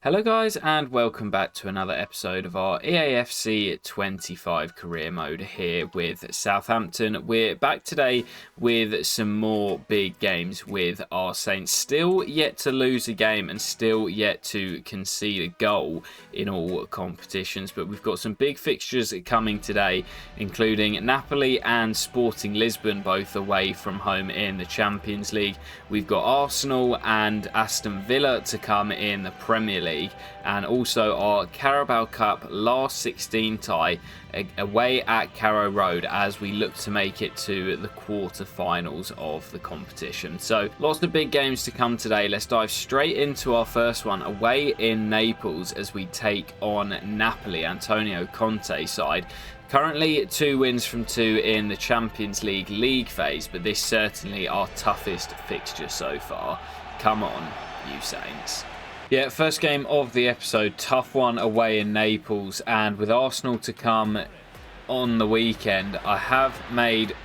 Hello guys and welcome back to another episode of our EAFC 25 career mode here with Southampton. We're back today with some more big games with our Saints. Still yet to lose a game and still yet to concede a goal in all competitions, but we've got some big fixtures coming today, including Napoli and Sporting Lisbon, both away from home in the Champions League. We've got Arsenal and Aston Villa to come in the Premier League, and also our Carabao Cup last 16 tie away at Carrow Road as we look to make it to the quarter-finals of the competition. So lots of big games to come today. Let's dive straight into our first one away in Naples as we take on Napoli, Antonio Conte's side. Currently 2 wins from 2 in the Champions League phase, but this certainly our toughest fixture so far. Come on, you Saints. Yeah, first game of the episode, tough one away in Naples, and with Arsenal to come on the weekend, I have made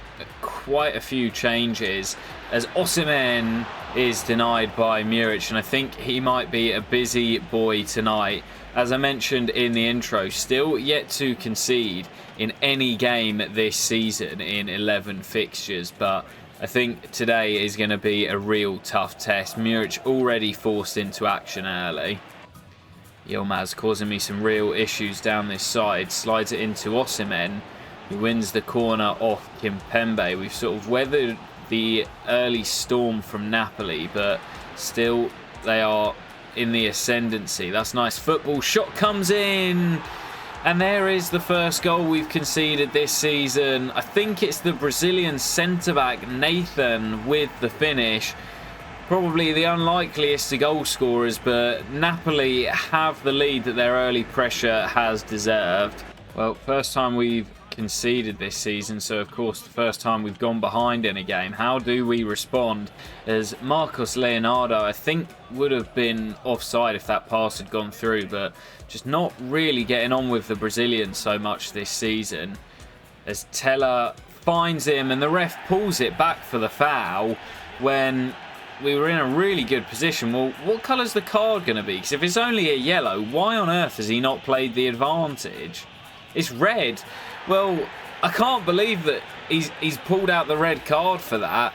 quite a few changes as Osimhen is denied by Muric, and I think he might be a busy boy tonight. As I mentioned in the intro, still yet to concede in any game this season in 11 fixtures, but I think today is going to be a real tough test. Muric already forced into action early. Yilmaz causing me some real issues down this side. Slides it into Osimhen, who wins the corner off Kimpembe. We've sort of weathered the early storm from Napoli, but still they are in the ascendancy. That's nice football. Shot comes in. And there is the first goal we've conceded this season. I think it's the Brazilian centre-back Nathan with the finish. Probably the unlikeliest of goal scorers, but Napoli have the lead that their early pressure has deserved. Well, first time we've conceded this season, so of course the first time we've gone behind in a game. How do we respond? As Marcos Leonardo, I think, would have been offside if that pass had gone through, but just not really getting on with the Brazilians so much this season. As Teller finds him and the ref pulls it back for the foul when we were in a really good position. Well, what colour's the card going to be? Because if it's only a yellow, why on earth has he not played the advantage? It's red. Well, I can't believe that he's pulled out the red card for that.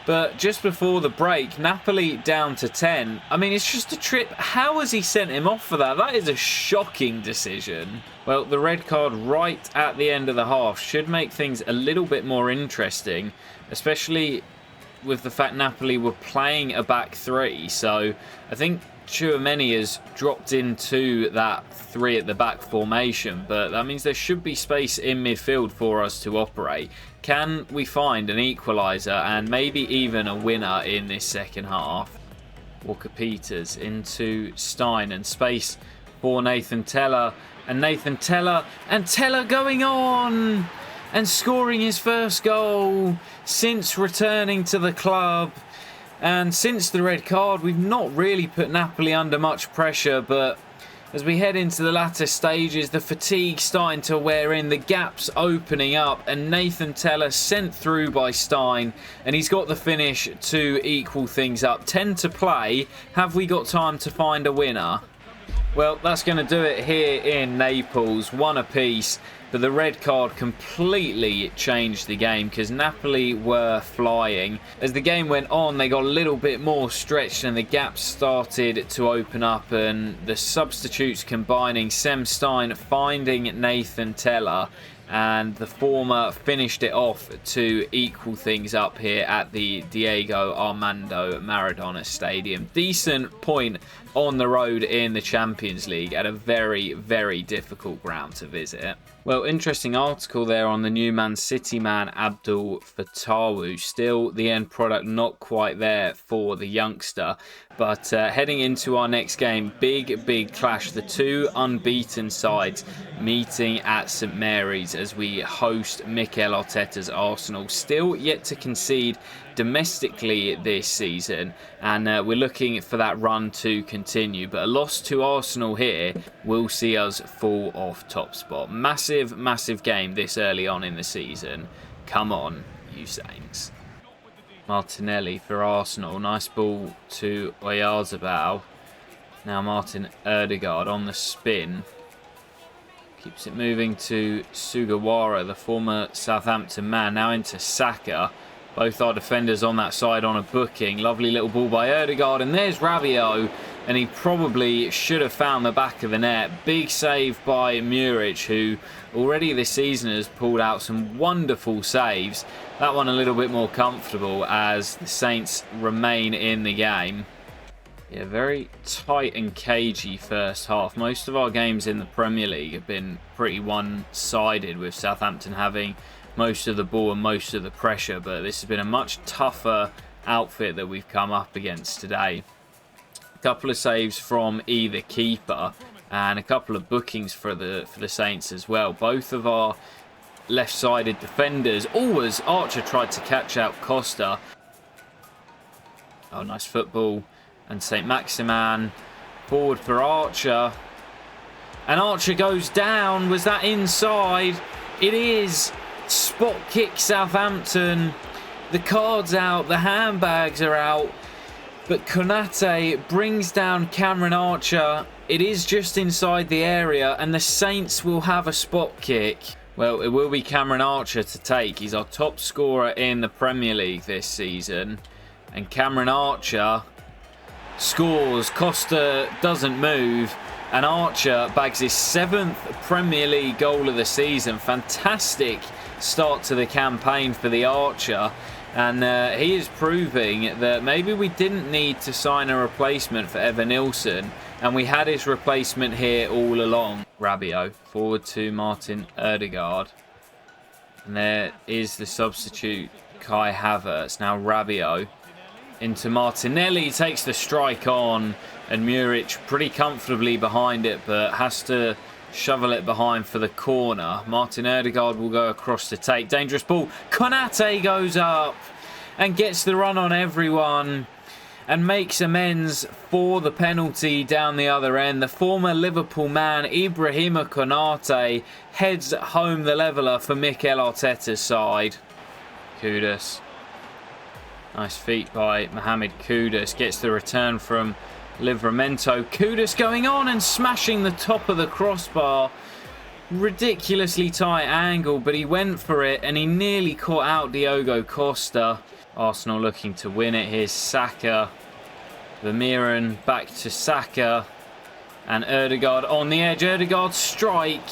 But just before the break, Napoli down to 10. I mean, it's just a trip. How has he sent him off for that? That is a shocking decision. Well, the red card right at the end of the half should make things a little bit more interesting, especially with the fact Napoli were playing a back three. So I think Tchouaméni has dropped into that 3 at the back formation, but that means there should be space in midfield for us to operate. Can we find an equaliser and maybe even a winner in this second half? Walker-Peters into Stein and space for Nathan Teller, and Nathan Teller, and Teller going on and scoring his first goal since returning to the club. And since the red card, we've not really put Napoli under much pressure, but as we head into the latter stages, the fatigue starting to wear in, the gaps opening up, and Nathan Teller sent through by Stein, and he's got the finish to equal things up. 10 to play. Have we got time to find a winner? Well, that's going to do it here in Naples. 1 apiece. But the red card completely changed the game because Napoli were flying. As the game went on, they got a little bit more stretched and the gaps started to open up, and the substitutes combining. Sem Stein finding Nathan Teller, and the former finished it off to equal things up here at the Diego Armando Maradona Stadium. Decent point on the road in the Champions League at a very, very difficult ground to visit. Well, interesting article there on the new Man City man Abdul Fatawu. Still, the end product not quite there for the youngster. But heading into our next game, big clash. The 2 unbeaten sides meeting at St Mary's as we host Mikel Arteta's Arsenal. Still yet to concede domestically this season, and we're looking for that run to continue, but a loss to Arsenal here will see us fall off top spot. Massive game this early on in the season. Come on, you Saints. Martinelli for Arsenal. Nice ball to Oyarzabal. Now Martin Ødegaard on the spin. Keeps it moving to Sugawara, the former Southampton man. Now into Saka. Both our defenders on that side on a booking. Lovely little ball by Ødegaard. And there's Rabiot. And he probably should have found the back of the net. Big save by Muric, who already this season has pulled out some wonderful saves. That one a little bit more comfortable as the Saints remain in the game. Yeah, very tight and cagey first half. Most of our games in the Premier League have been pretty one-sided, with Southampton having most of the ball and most of the pressure. But this has been a much tougher outfit that we've come up against today. A couple of saves from either keeper and a couple of bookings for the Saints as well. Both of our left-sided defenders. Always Archer tried to catch out Costa. Oh, nice football. And St. Maximan forward for Archer. And Archer goes down. Was that inside? It is. Spot kick Southampton. The card's out. The handbags are out. But Konate brings down Cameron Archer. It is just inside the area, and the Saints will have a spot kick. Well, it will be Cameron Archer to take. He's our top scorer in the Premier League this season. And Cameron Archer scores. Costa doesn't move. And Archer bags his 7th Premier League goal of the season. Fantastic start to the campaign for the Archer. And he is proving that maybe we didn't need to sign a replacement for Evan Nilsson. And we had his replacement here all along. Rabiot forward to Martin Ødegaard. And there is the substitute, Kai Havertz. Now Rabiot into Martinelli. Takes the strike on. And Muric pretty comfortably behind it, but has to shovel it behind for the corner. Martin Ødegaard will go across to take. Dangerous ball. Konate goes up and gets the run on everyone and makes amends for the penalty down the other end. The former Liverpool man, Ibrahima Konate, heads home the leveller for Mikel Arteta's side. Kudus. Nice feet by Mohamed Kudus. Gets the return from Livramento. Kudus going on and smashing the top of the crossbar. Ridiculously tight angle, but he went for it and he nearly caught out Diogo Costa. Arsenal looking to win it. Here's Saka. Vermeeren back to Saka. And Ødegaard on the edge. Ødegaard's strike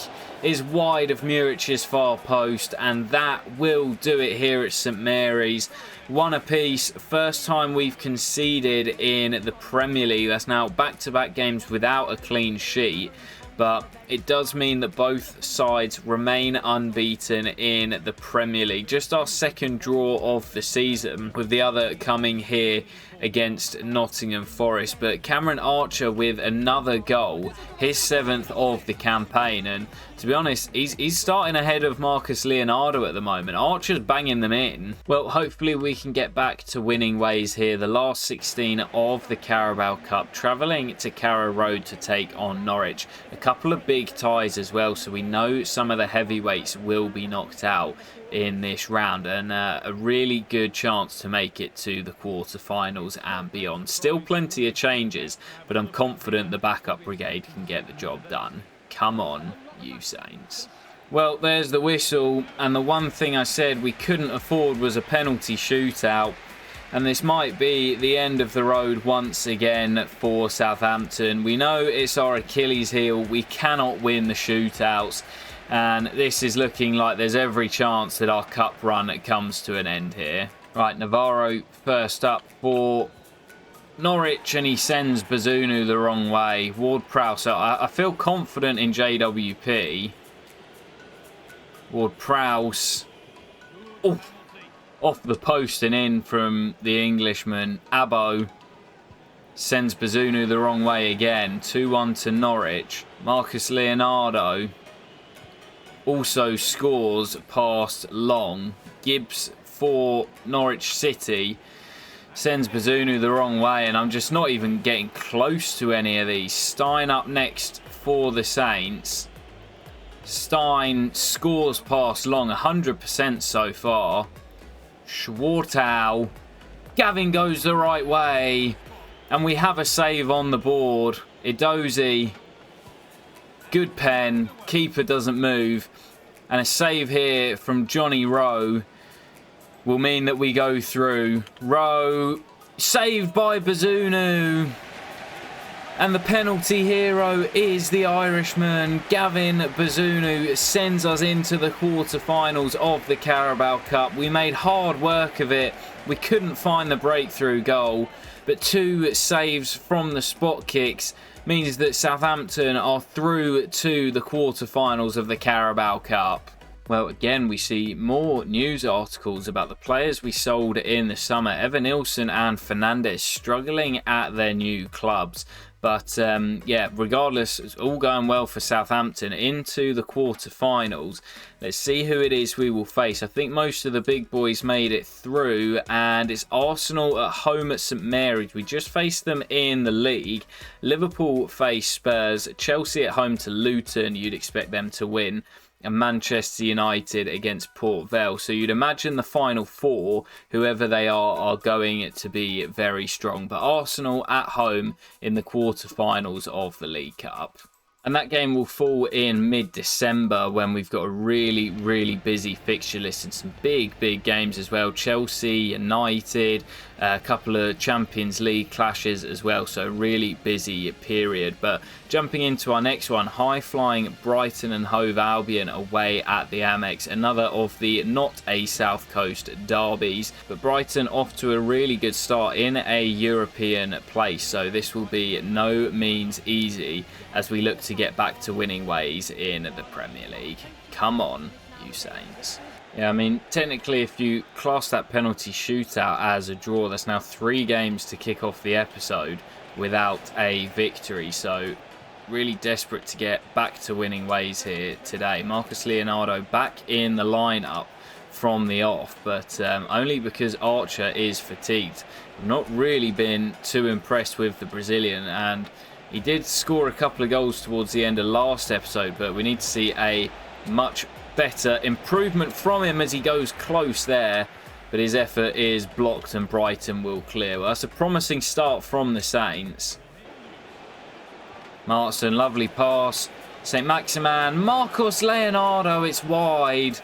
is wide of Muric's far post, and that will do it here at St Mary's. One apiece. First time we've conceded in the Premier League. That's now back-to-back games without a clean sheet. But it does mean that both sides remain unbeaten in the Premier League. Just our second draw of the season, with the other coming here against Nottingham Forest. But Cameron Archer with another goal, his 7th of the campaign. And to be honest, he's starting ahead of Marcus Leonardo at the moment. Archer's banging them in. Well, hopefully we can get back to winning ways here. The last 16 of the Carabao Cup, travelling to Carrow Road to take on Norwich. A couple of big ties as well, so we know some of the heavyweights will be knocked out in this round, and a really good chance to make it to the quarterfinals and beyond. Still plenty of changes, but I'm confident the backup brigade can get the job done. Come on, you Saints. Well, there's the whistle, and the one thing I said we couldn't afford was a penalty shootout. And this might be the end of the road once again for Southampton. We know it's our Achilles heel. We cannot win the shootouts. And this is looking like there's every chance that our cup run comes to an end here. Right, Navarro first up for Norwich, and he sends Bazunu the wrong way. Ward-Prowse, I feel confident in JWP. Ward-Prowse. Oh, off the post and in from the Englishman. Abo sends Bazunu the wrong way again. 2-1 to Norwich. Marcus Leonardo also scores past Long. Gibbs for Norwich City sends Bazunu the wrong way, and I'm just not even getting close to any of these. Stein up next for the Saints. Stein scores past Long, 100% so far. Schwartau. Gavin goes the right way, and we have a save on the board. Edozie, good pen, keeper doesn't move, and a save here from Johnny Rowe will mean that we go through. Rowe, saved by Bazunu. And the penalty hero is the Irishman. Gavin Bazunu sends us into the quarterfinals of the Carabao Cup. We made hard work of it. We couldn't find the breakthrough goal, but 2 saves from the spot kicks means that Southampton are through to the quarterfinals of the Carabao Cup. Well, again, we see more news articles about the players we sold in the summer. Evanilson and Fernandes struggling at their new clubs. But yeah, regardless, it's all going well for Southampton into the quarterfinals. Let's see who it is we will face. I think most of the big boys made it through, and it's Arsenal at home at St Mary's. We just faced them in the league. Liverpool face Spurs. Chelsea at home to Luton. You'd expect them to win. And Manchester United against Port Vale. So you'd imagine the final 4, whoever they are going to be very strong. But Arsenal at home in the quarterfinals of the League Cup. And that game will fall in mid-December when we've got a really, really busy fixture list and some big games as well. Chelsea, United, a couple of Champions League clashes as well. So really busy period. But jumping into our next one, high-flying Brighton and Hove Albion away at the Amex. Another of the not a South Coast derbies. But Brighton off to a really good start in a European place. So this will be no means easy as we look to get back to winning ways in the Premier League. Come on, you Saints. Yeah, I mean, technically, if you class that penalty shootout as a draw, that's now 3 games to kick off the episode without a victory. So really desperate to get back to winning ways here today. Marcus Leonardo back in the lineup from the off, but only because Archer is fatigued. I've not really been too impressed with the Brazilian, and he did score a couple of goals towards the end of last episode, but we need to see a much better improvement from him as he goes close there. But his effort is blocked and Brighton will clear. Well, that's a promising start from the Saints. Martin, lovely pass. St Maximan, Marcos Leonardo, it's wide.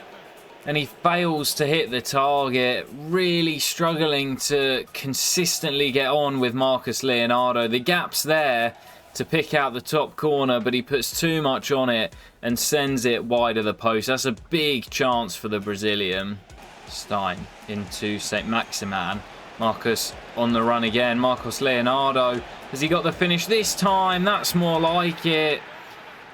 And he fails to hit the target. Really struggling to consistently get on with Marcus Leonardo. The gap's there to pick out the top corner, but he puts too much on it and sends it wide of the post. That's a big chance for the Brazilian. Stein into St Maximan. Marcus on the run again. Marcos Leonardo. Has he got the finish this time? That's more like it.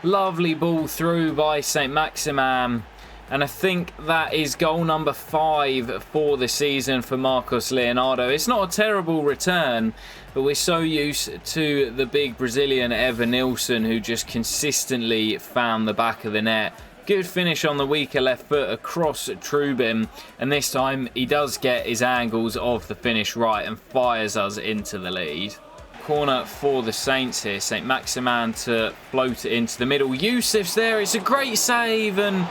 Lovely ball through by St Maximan. And I think that is goal number 5 for the season for Marcos Leonardo. It's not a terrible return, but we're so used to the big Brazilian Evanilson, who just consistently found the back of the net. Good finish on the weaker left foot across Trubin, and this time he does get his angles of the finish right and fires us into the lead. Corner for the Saints here. St Maximan to float it into the middle. Yusuf's there. It's a great save, and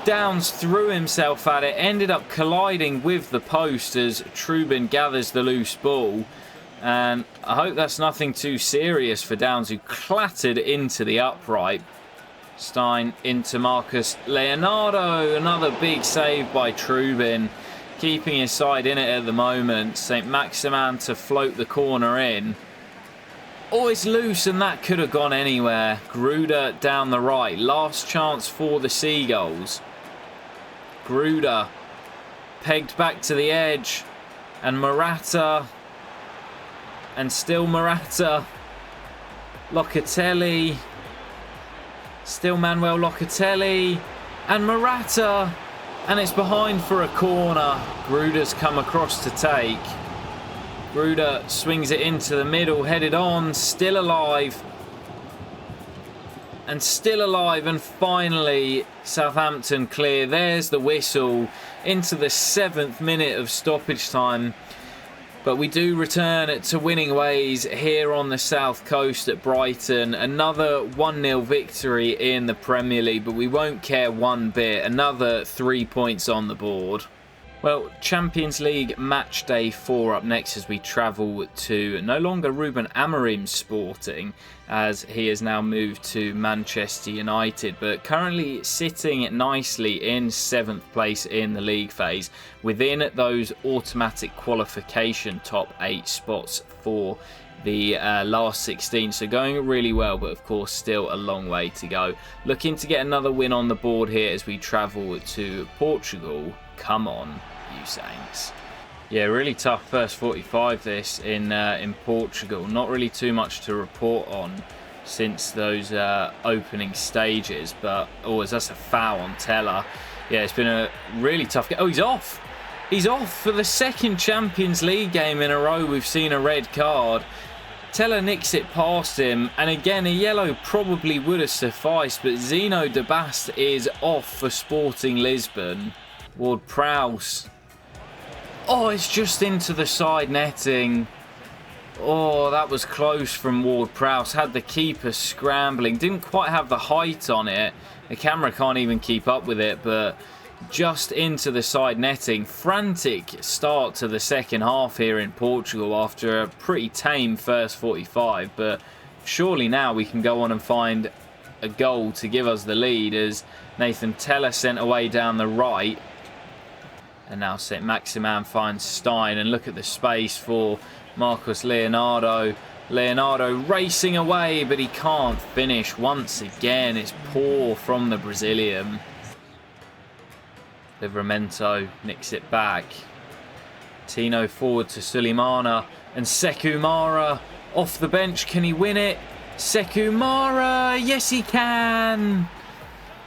Downs threw himself at it, ended up colliding with the post as Trubin gathers the loose ball. And I hope that's nothing too serious for Downs, who clattered into the upright. Stein into Marcus Leonardo. Another big save by Trubin, keeping his side in it at the moment. St Maximan to float the corner in. Oh, it's loose, and that could have gone anywhere. Gruder down the right. Last chance for the Seagulls. Gruder pegged back to the edge, and Morata, and still Morata. Locatelli, still Manuel Locatelli, and Morata, and it's behind for a corner. Gruder's come across to take. Gruder swings it into the middle, headed on, still alive. And still alive, and finally Southampton clear. There's the whistle into the 7th minute of stoppage time. But we do return to winning ways here on the south coast at Brighton. Another 1-0 victory in the Premier League, but we won't care one bit. Another 3 points on the board. Well, Champions League match day 4 up next as we travel to no longer Ruben Amorim's Sporting, as he has now moved to Manchester United, but currently sitting nicely in 7th place in the league phase within those automatic qualification top 8 spots for the last 16, so going really well, but of course still a long way to go. Looking to get another win on the board here as we travel to Portugal. Come on, you Saints. Yeah, really tough first 45 this in Portugal. Not really too much to report on since those opening stages, but that's a foul on Teller. Yeah, it's been a really tough game. Oh, he's off. He's off for the second Champions League game in a row. We've seen a red card. Teller nicks it past him, and again a yellow probably would have sufficed, but Zeno de Bast is off for Sporting Lisbon. Ward-Prowse. Oh, it's just into the side netting. Oh, that was close from Ward-Prowse. Had the keeper scrambling. Didn't quite have the height on it. The camera can't even keep up with it, but just into the side netting. Frantic start to the second half here in Portugal after a pretty tame first 45, but surely now we can go on and find a goal to give us the lead as Nathan Teller sent away down the right. And now St. Maximan finds Stein, and look at the space for Marcos Leonardo. Leonardo racing away, but he can't finish once again. It's poor from the Brazilian. Livramento nicks it back. Tino forward to Suleimana, and Sekou Mara off the bench. Can he win it? Sekou Mara, yes he can!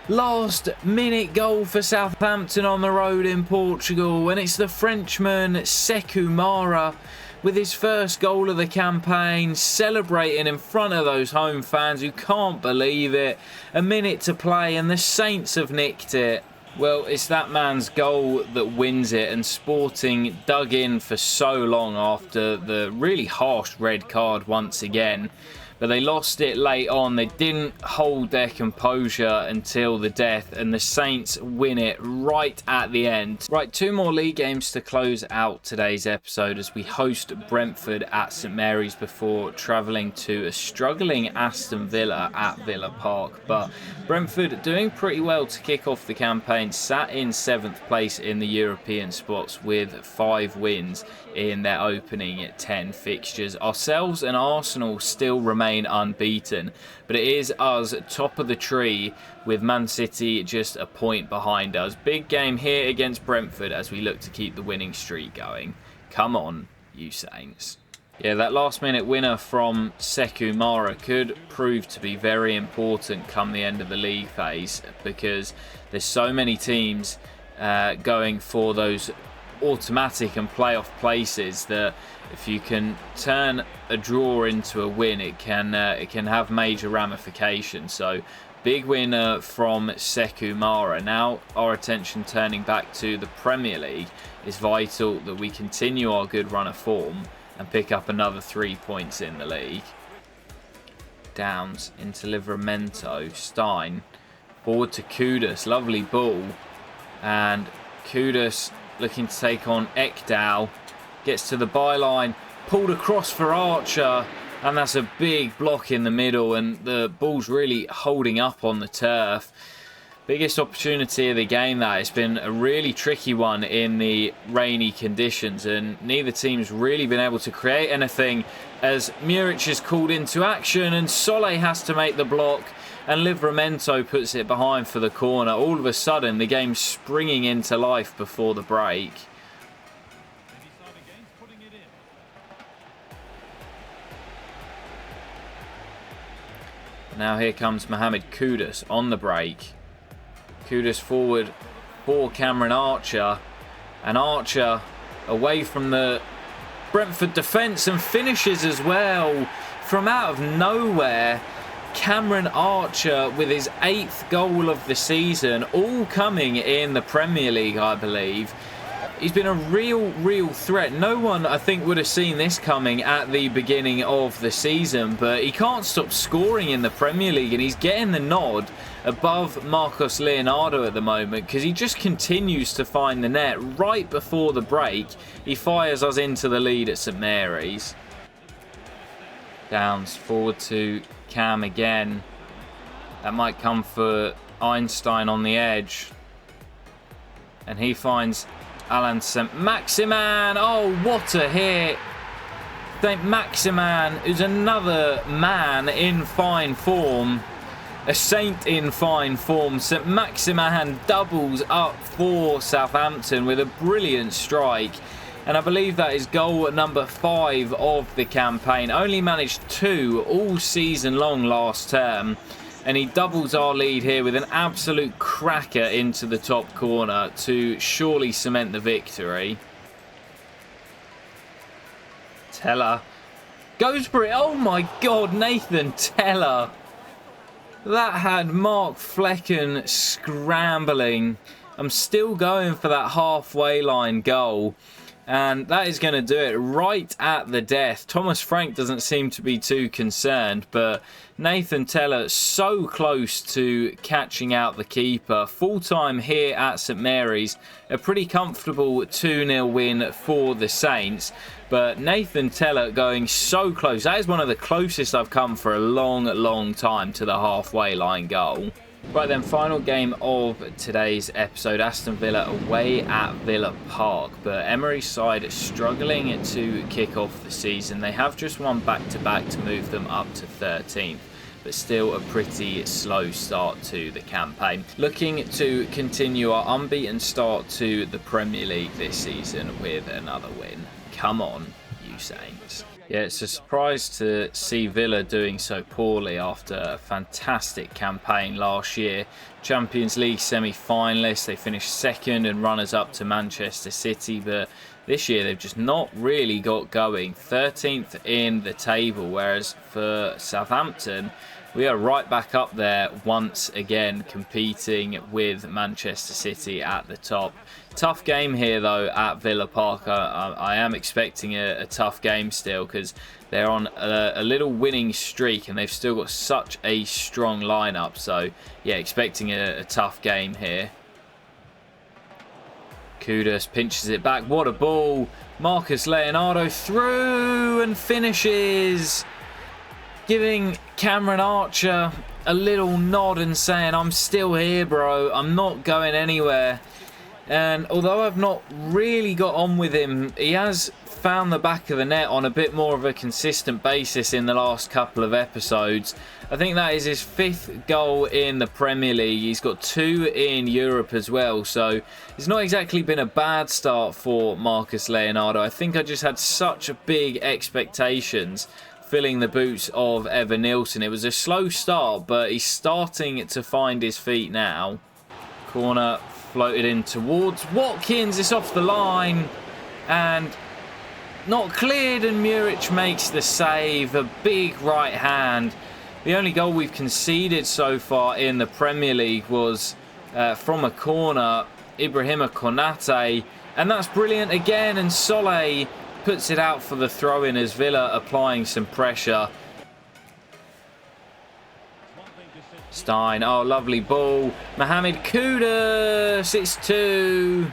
Last minute goal for Southampton on the road in Portugal, and it's the Frenchman Sekou Mara with his first goal of the campaign, celebrating in front of those home fans who can't believe it. A minute to play and the Saints have nicked it. Well, it's that man's goal that wins it, and Sporting dug in for so long after the really harsh red card once again. But they lost it late on. They didn't hold their composure until the death, and the Saints win it right at the end. Right, 2 more league games to close out today's episode as we host Brentford at St Mary's before travelling to a struggling Aston Villa at Villa Park. But Brentford doing pretty well to kick off the campaign, sat in 7th place in the European spots with 5 wins in their opening 10 fixtures. Ourselves and Arsenal still remain unbeaten, but it is us top of the tree with Man City just a point behind us. Big game here against Brentford as we look to keep the winning streak going. Come on, you Saints. Yeah, that last minute winner from Sekou Mara could prove to be very important come the end of the league phase, because there's so many teams going for those automatic and playoff places that if you can turn a draw into a win, it can have major ramifications. So big winner from Sekou Mara. Now our attention turning back to the Premier League. It's vital that we continue our good run of form and pick up another 3 points in the league. Downs into Livramento. Stein forward to Kudus. Lovely ball, and Kudus looking to take on Ekdal. Gets to the byline, pulled across for Archer, and that's a big block in the middle, and the ball's really holding up on the turf. Biggest opportunity of the game that. It's been a really tricky one in the rainy conditions, and neither team's really been able to create anything as Muric is called into action, and Solé has to make the block, and Livramento puts it behind for the corner. All of a sudden, the game's springing into life before the break. Now here comes Mohamed Kudus on the break. Kudus forward for Cameron Archer, and Archer away from the Brentford defence and finishes as well from out of nowhere. Cameron Archer with his 8th goal of the season, all coming in the Premier League, I believe. he's been a real threat. No one, I think, would have seen this coming at the beginning of the season, but he can't stop scoring in the Premier League, and he's getting the nod above Marcos Leonardo at the moment because he just continues to find the net. Right before the break, he fires us into the lead at St Mary's. Downs forward to Cam again. That might come for Einstein on the edge. And he finds Alan Saint-Maximin. Oh, what a hit. Saint-Maximin is another man in fine form. A saint in fine form. Saint-Maximin doubles up for Southampton with a brilliant strike. And I believe that is goal number 5 of the campaign. Only managed 2 all season long last term. And he doubles our lead here with an absolute cracker into the top corner to surely cement the victory. Teller goes for it. Oh my God, Nathan Teller. That had Mark Flecken scrambling. I'm still going for that halfway line goal. And that is going to do it right at the death. Thomas Frank doesn't seem to be too concerned, but Nathan Teller so close to catching out the keeper. Full time here at St Mary's. A pretty comfortable 2-0 win for the Saints. But Nathan Teller going so close. That is one of the closest I've come for a long time to the halfway line goal. Right then, final game of today's episode. Aston Villa away at Villa Park. But Emery's side is struggling to kick off the season. They have just won back-to-back to move them up to 13th. But still a pretty slow start to the campaign. Looking to continue our unbeaten start to the Premier League this season with another win. Come on, you Saints. Yeah, it's a surprise to see Villa doing so poorly after a fantastic campaign last year. Champions League semi-finalists, they finished second and runners-up to Manchester City, but this year they've just not really got going. 13th in the table, whereas for Southampton, we are right back up there once again, competing with Manchester City at the top. Tough game here though at Villa Park. I am expecting a tough game still because they're on a little winning streak and they've still got such a strong lineup. So yeah, expecting a tough game here. Kudus pinches it back. What a ball. Marcos Leonardo through and finishes. Giving Cameron Archer a little nod and saying, I'm still here, bro. I'm not going anywhere. And although I've not really got on with him, he has found the back of the net on a bit more of a consistent basis in the last couple of episodes. I think that is his 5th goal in the Premier League. He's got 2 in Europe as well. So it's not exactly been a bad start for Marcos Leonardo. I think I just had such big expectations filling the boots of Evan Nilsson. It was a slow start, but he's starting to find his feet now. Corner floated in towards Watkins. It's off the line and not cleared, and Muric makes the save. A big right hand. The only goal we've conceded so far in the Premier League was from a corner, Ibrahima Konate, and that's brilliant again, and Solé puts it out for the throw-in as Villa applying some pressure. Stein, oh, lovely ball. Mohamed Kudus, it's 2.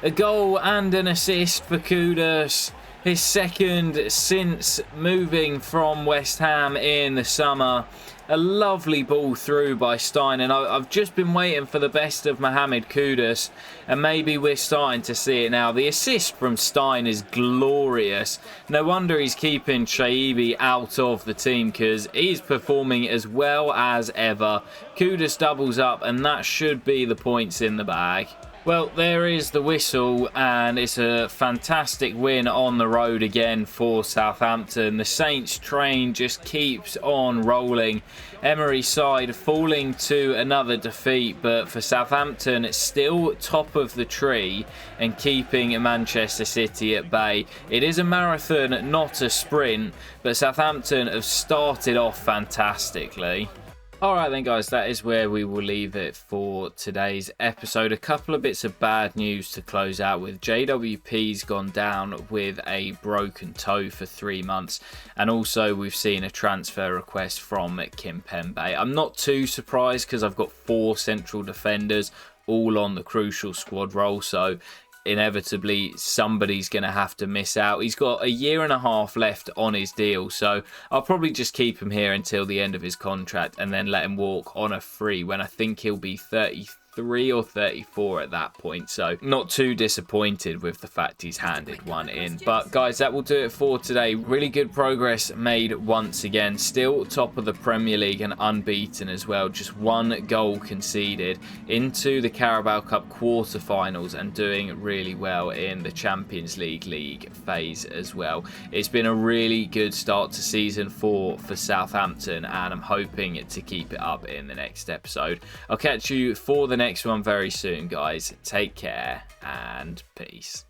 A goal and an assist for Kudus. His 2nd since moving from West Ham in the summer. A lovely ball through by Stein, and I've just been waiting for the best of Mohamed Kudus, and maybe we're starting to see it now. The assist from Stein is glorious. No wonder he's keeping Shaibi out of the team, because he's performing as well as ever. Kudus doubles up, and that should be the points in the bag. Well, there is the whistle, and it's a fantastic win on the road again for Southampton. The Saints train just keeps on rolling. Emery's side falling to another defeat, but for Southampton, it's still top of the tree and keeping Manchester City at bay. It is a marathon, not a sprint, but Southampton have started off fantastically. Alright then guys, that is where we will leave it for today's episode. A couple of bits of bad news to close out with. JWP's gone down with a broken toe for 3 months, and also we've seen a transfer request from Kimpembe. I'm not too surprised because I've got 4 central defenders all on the crucial squad role, so inevitably somebody's going to have to miss out. He's got a 1.5 years left on his deal, so I'll probably just keep him here until the end of his contract and then let him walk on a free when I think he'll be 33 or 34 at that point. So not too disappointed with the fact he's handed one in. But guys, that will do it for today. Really good progress made once again. Still top of the Premier League and unbeaten as well. Just 1 goal conceded into the Carabao Cup quarterfinals and doing really well in the Champions League phase as well. It's been a really good start to season 4 for Southampton, and I'm hoping to keep it up in the next episode. I'll catch you for the next one very soon, guys. Take care and peace.